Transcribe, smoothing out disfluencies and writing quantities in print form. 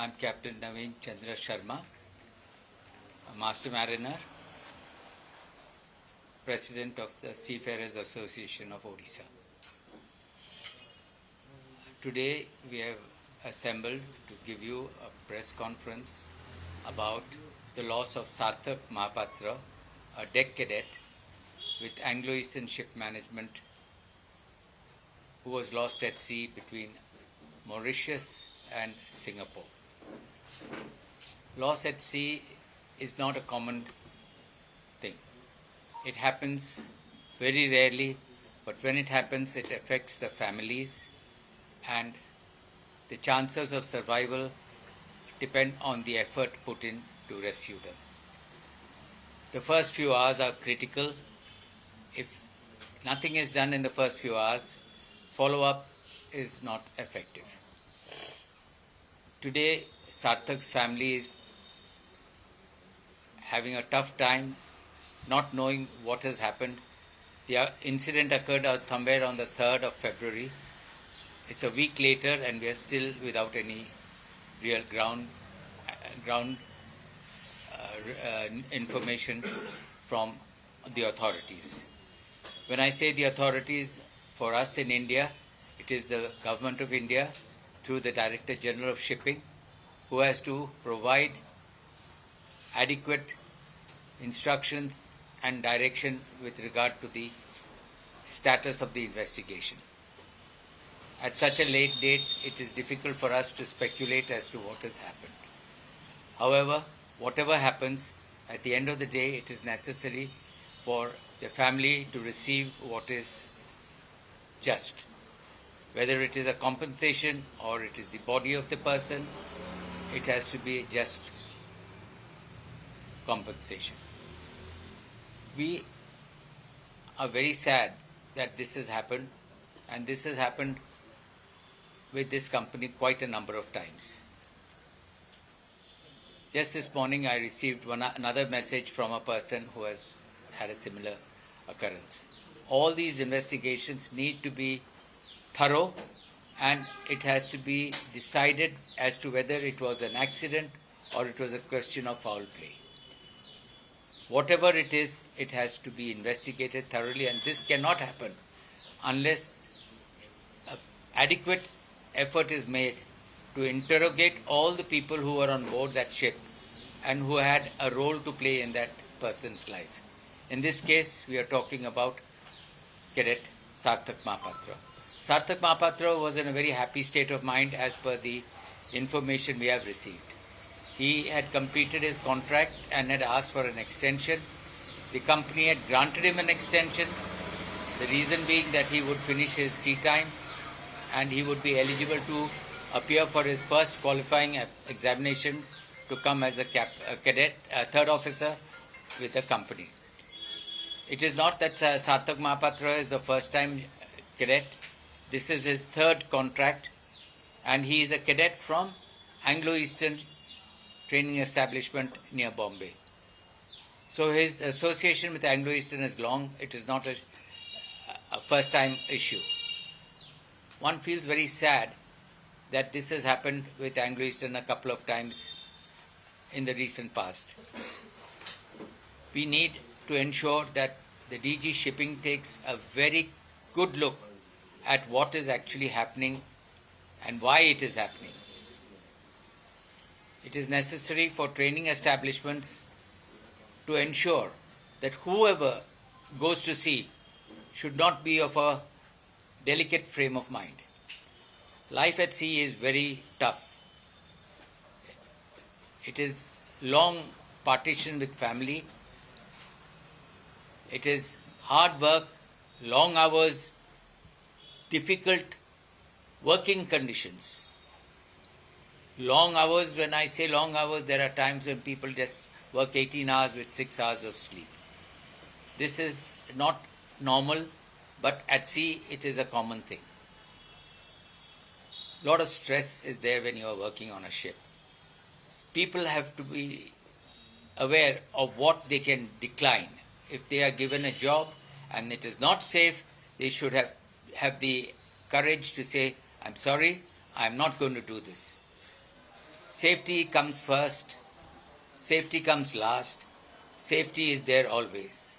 I'm Captain Naveen Chandra Sharma, a Master Mariner, President of the Seafarers Association of Odisha. Today we have assembled to give you a press conference about the loss of Sarthak Mahapatra, a deck cadet with Anglo-Eastern Ship Management, who was lost at sea between Mauritius and Singapore. Loss at sea is not a common thing. It happens very rarely, but when it happens, it affects the families, and the chances of survival depend on the effort put in to rescue them. The first few hours are critical. If nothing is done in the first few hours, follow-up is not effective. Today, Sarthak's family is having a tough time, not knowing what has happened. The incident occurred out somewhere on the 3rd of February. It's a week later and we are still without any real ground information from the authorities. When I say the authorities, for us in India, it is the Government of India through the Director General of Shipping, who has to provide adequate instructions and direction with regard to the status of the investigation. At such a late date, it is difficult for us to speculate as to what has happened. However, whatever happens, at the end of the day, it is necessary for the family to receive what is just. Whether it is a compensation or it is the body of the person, it has to be just compensation. We are very sad that this has happened, and this has happened with this company quite a number of times. Just this morning I received another message from a person who has had a similar occurrence. All these investigations need to be thorough, and it has to be decided as to whether it was an accident or it was a question of foul play. Whatever it is, it has to be investigated thoroughly, and this cannot happen unless adequate effort is made to interrogate all the people who were on board that ship and who had a role to play in that person's life. In this case, we are talking about Cadet Sarthak Mahapatra. Sarthak Mahapatra was in a very happy state of mind as per the information we have received. He had completed his contract and had asked for an extension. The company had granted him an extension, the reason being that he would finish his sea time and he would be eligible to appear for his first qualifying examination to come as a cadet, a third officer with the company. It is not that Sarthak Mahapatra is the first time cadet. This is his third contract, and he is a cadet from Anglo-Eastern Training Establishment near Bombay. So his association with Anglo-Eastern is long. It is not a first-time issue. One feels very sad that this has happened with Anglo-Eastern a couple of times in the recent past. We need to ensure that the DG Shipping takes a very good look at what is actually happening and why it is happening. It is necessary for training establishments to ensure that whoever goes to sea should not be of a delicate frame of mind. Life at sea is very tough. It is long partition with family. It is hard work, long hours, difficult working conditions. Long hours, when I say long hours, there are times when people just work 18 hours with 6 hours of sleep. This is not normal, but at sea it is a common thing. A lot of stress is there when you are working on a ship. People have to be aware of what they can decline. If they are given a job and it is not safe, they should have the courage to say, I'm sorry, I'm not going to do this. Safety comes first, safety comes last, safety is there always.